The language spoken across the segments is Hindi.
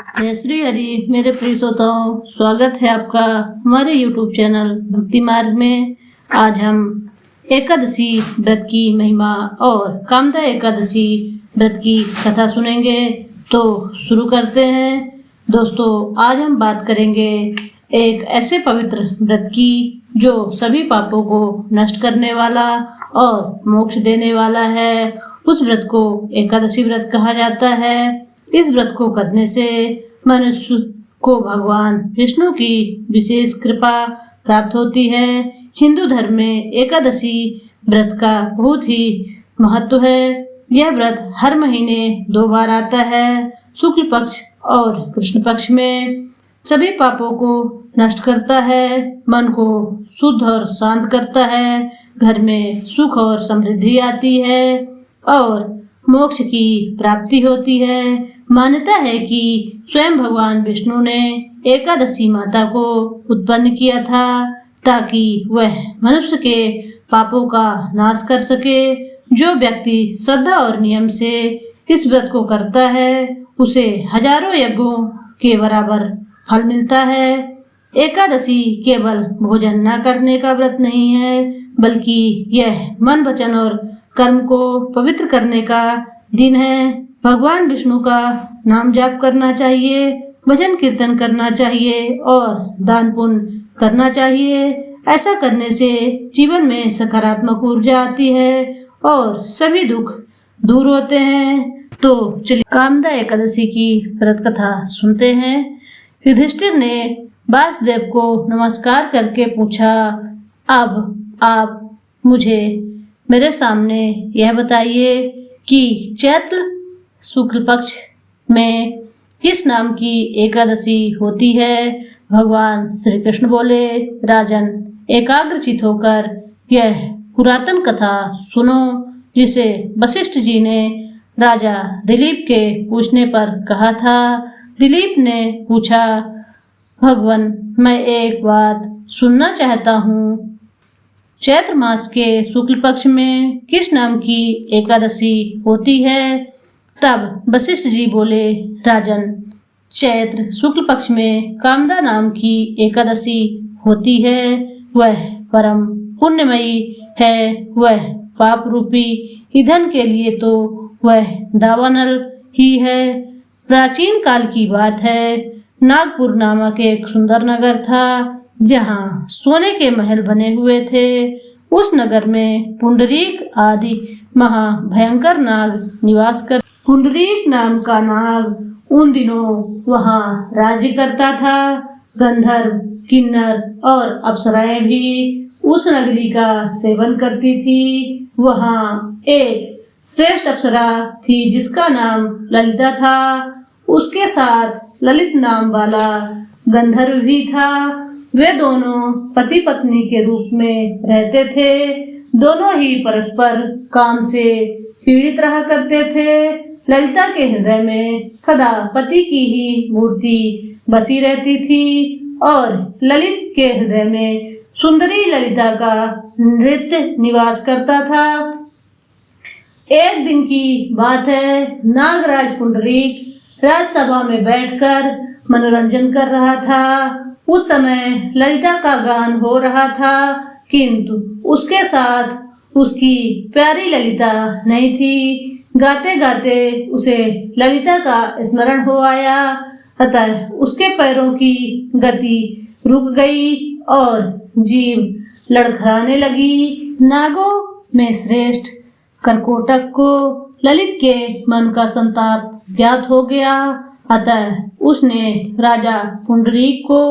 जय श्री हरि। मेरे प्रिय श्रोताओं, स्वागत है आपका हमारे YouTube चैनल भक्ति मार्ग में। आज हम एकादशी व्रत की महिमा और कामदा एकादशी व्रत की कथा सुनेंगे। तो शुरू करते हैं। दोस्तों, आज हम बात करेंगे एक ऐसे पवित्र व्रत की जो सभी पापों को नष्ट करने वाला और मोक्ष देने वाला है। उस व्रत को एकादशी व्रत कहा जाता है। इस व्रत को करने से मनुष्य को भगवान विष्णु की विशेष कृपा प्राप्त होती है। हिंदू धर्म में एकादशी व्रत का बहुत ही महत्व है। यह व्रत हर महीने 2 बार आता है, शुक्ल पक्ष और कृष्ण पक्ष में। सभी पापों को नष्ट करता है, मन को शुद्ध और शांत करता है, घर में सुख और समृद्धि आती है और मोक्ष की प्राप्ति होती है। मान्यता है कि स्वयं भगवान विष्णु ने एकादशी माता को उत्पन्न किया था ताकि वह मनुष्य के पापों का नाश कर सके। जो व्यक्ति श्रद्धा और नियम से इस व्रत को करता है उसे हजारों यज्ञों के बराबर फल मिलता है। एकादशी केवल भोजन न करने का व्रत नहीं है, बल्कि यह मन, वचन और कर्म को पवित्र करने का दिन है। भगवान विष्णु का नाम जाप करना चाहिए, भजन कीर्तन करना चाहिए और दान पुण्य करना चाहिए। ऐसा करने से जीवन में सकारात्मक ऊर्जा आती है और सभी दुख दूर होते हैं। तो चलिए कामदा एकादशी की व्रत कथा सुनते हैं। युधिष्ठिर ने वासुदेव को नमस्कार करके पूछा, अब आप मुझे मेरे सामने यह बताइए कि चैत्र शुक्ल पक्ष में किस नाम की एकादशी होती है। भगवान श्री कृष्ण बोले, राजन, एकाग्रचित होकर यह पुरातन कथा सुनो, जिसे वशिष्ठ जी ने राजा दिलीप के पूछने पर कहा था। दिलीप ने पूछा, भगवान, मैं एक बात सुनना चाहता हूँ। चैत्र मास के शुक्ल पक्ष में किस नाम की एकादशी होती है। तब वशिष्ठ जी बोले, राजन, चैत्र शुक्ल पक्ष में कामदा नाम की एकादशी होती है। वह परम पुण्यमयी है। वह पाप रूपी ईंधन के लिए तो वह दावानल ही है। प्राचीन काल की बात है। नागपुर नामक एक सुंदर नगर था जहाँ सोने के महल बने हुए थे। उस नगर में पुंडरीक आदि महाभयंकर नाग निवास कर पुंडरीक नाम का नाग उन दिनों वहाँ राज्य करता था। गंधर्व, किन्नर और अप्सराएं भी उस नगरी का सेवन करती थी। वहाँ एक श्रेष्ठ अप्सरा थी जिसका नाम ललिता था। उसके साथ ललित नाम वाला गंधर्व भी था। वे दोनों पति पत्नी के रूप में रहते थे। दोनों ही परस्पर काम से पीड़ित रहा करते थे। ललिता के हृदय में सदा पति की ही मूर्ति बसी रहती थी और ललित के हृदय में सुंदरी ललिता का नृत्य निवास करता था। एक दिन की बात है। नागराज पुंडरीक राजसभा में बैठकर मनोरंजन कर रहा था। उस समय ललिता का गान हो रहा था, किंतु उसके साथ उसकी प्यारी ललिता नहीं थी। गाते गाते उसे ललिता का स्मरण हो आया, अतः उसके पैरों की गति रुक गई और जीभ लड़खड़ाने लगी। नागों में श्रेष्ठ करकोटक को ललित के मन का संताप ज्ञात हो गया, अतः उसने राजा पुंडरीक को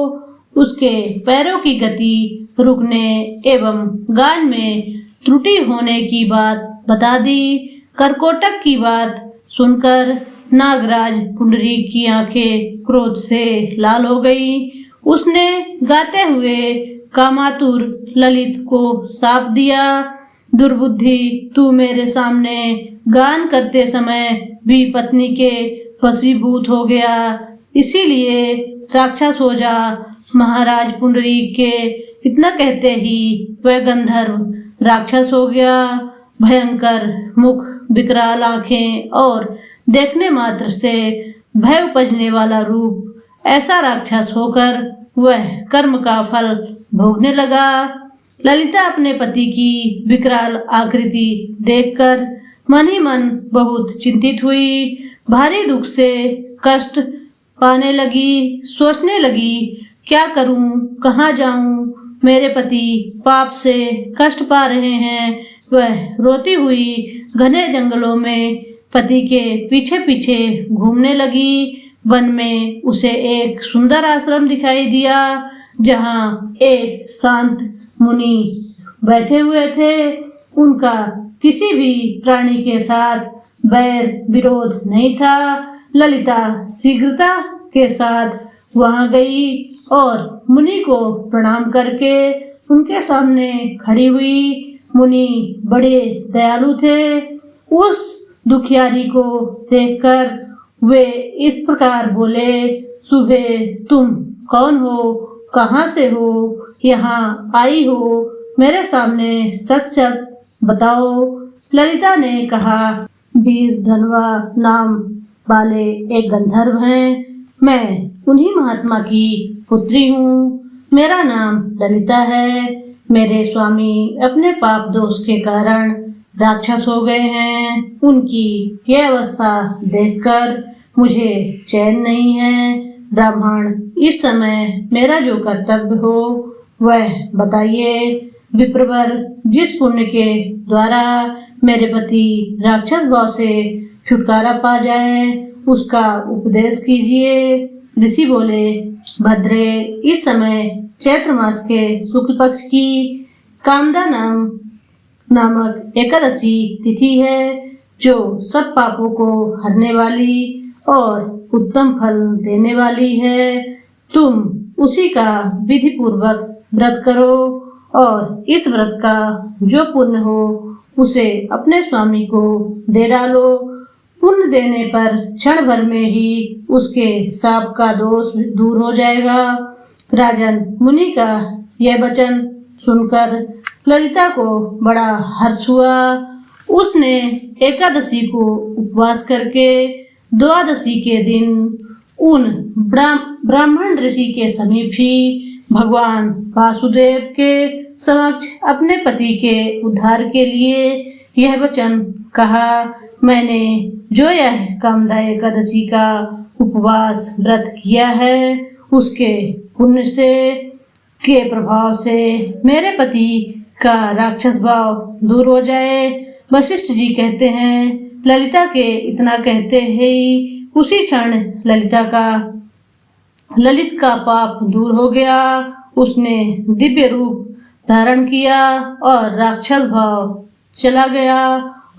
उसके पैरों की गति रुकने एवं गान में त्रुटि होने की बात बता दी। करकोटक की बात सुनकर नागराज पुंडरीक की आंखें क्रोध से लाल हो गई। उसने गाते हुए कामातुर ललित को शाप दिया, दुर्बुद्धि, तू मेरे सामने गान करते समय भी पत्नी के वशीभूत हो गया, इसीलिए राक्षस हो जा। महाराज पुंडरीक के इतना कहते ही वह गंधर्व राक्षस हो गया। भयंकर मुख, विकराल आंखें और देखने मात्र से भय उपजने वाला रूप, ऐसा राक्षस होकर वह कर्म का फल भोगने लगा। ललिता अपने पति की विकराल आकृति देखकर मन ही मन बहुत चिंतित हुई। भारी दुख से कष्ट पाने लगी। सोचने लगी, क्या करूं, कहाँ जाऊं, मेरे पति पाप से कष्ट पा रहे हैं। वह रोती हुई घने जंगलों में पति के पीछे पीछे घूमने लगी। वन में उसे एक सुंदर आश्रम दिखाई दिया, जहाँ एक शांत मुनि बैठे हुए थे। उनका किसी भी प्राणी के साथ बैर विरोध नहीं था। ललिता शीघ्रता के साथ वहां गई और मुनि को प्रणाम करके उनके सामने खड़ी हुई। मुनि बड़े दयालु थे। उस दुखियारी को देखकर वे इस प्रकार बोले, सुबह तुम कौन हो, कहाँ से हो, यहाँ आई हो, मेरे सामने सच सच बताओ। ललिता ने कहा, वीर धनवा नाम वाले एक गंधर्व हैं। मैं उन्हीं महात्मा की पुत्री हूँ। मेरा नाम ललिता है। मेरे स्वामी अपने पाप दोष के कारण राक्षस हो गए हैं। उनकी यह अवस्था देखकर मुझे चैन नहीं है। ब्राह्मण, इस समय मेरा जो कर्तव्य हो वह बताइए। विप्रवर, जिस पुण्य के द्वारा मेरे पति राक्षस भाव से छुटकारा पा जाए उसका उपदेश कीजिए। ऋषि बोले, भद्रे, इस समय चैत्र मास के शुक्ल पक्ष की कामदा नामक एकादशी तिथि है, जो सब पापों को हरने वाली और उत्तम फल देने वाली है। तुम उसी का विधि पूर्वक व्रत करो और इस व्रत का जो पुण्य हो उसे अपने स्वामी को दे डालो। पुण्य देने पर क्षण भर में ही उसके शाप का दोष दूर हो जाएगा। राजन, मुनि का यह वचन सुनकर ललिता को बड़ा हर्ष हुआ। उसने एकादशी को उपवास करके द्वादशी के दिन उन ब्राह्मण ऋषि के समीप ही भगवान वासुदेव के समक्ष अपने पति के उद्धार के लिए यह वचन कहा, मैंने जो यह कामदा एकादशी का उपवास व्रत किया है उसके पुण्य से के प्रभाव से मेरे पति का राक्षस भाव दूर हो जाए। वशिष्ठ जी कहते हैं, ललिता के इतना कहते ही उसी क्षण ललित का पाप दूर हो गया। उसने दिव्य रूप धारण किया और राक्षस भाव चला गया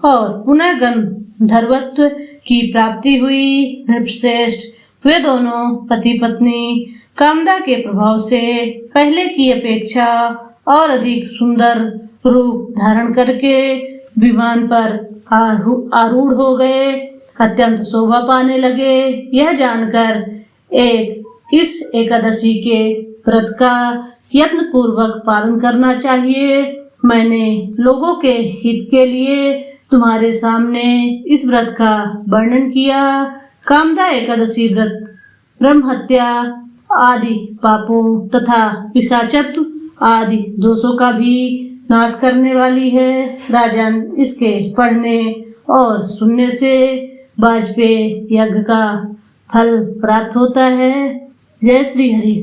और पुनः गंधर्वत्व की प्राप्ति हुई। नृपश्रेष्ठ, वे दोनों पति पत्नी कामदा के प्रभाव से पहले की अपेक्षा और अधिक सुंदर रूप धारण करके विमान पर आरूढ़ हो गए, अत्यंत शोभा पाने लगे। यह जानकर इस एकादशी के व्रत का यत्न पूर्वक पालन करना चाहिए। मैंने लोगों के हित के लिए तुम्हारे सामने इस व्रत का वर्णन किया। कामदा एकादशी व्रत ब्रह्म हत्या आदि पापों तथा पिशाचत्व आदि दोषों का भी नाश करने वाली है। राजन, इसके पढ़ने और सुनने से वाजपेय यज्ञ का फल प्राप्त होता है। जय श्री हरि।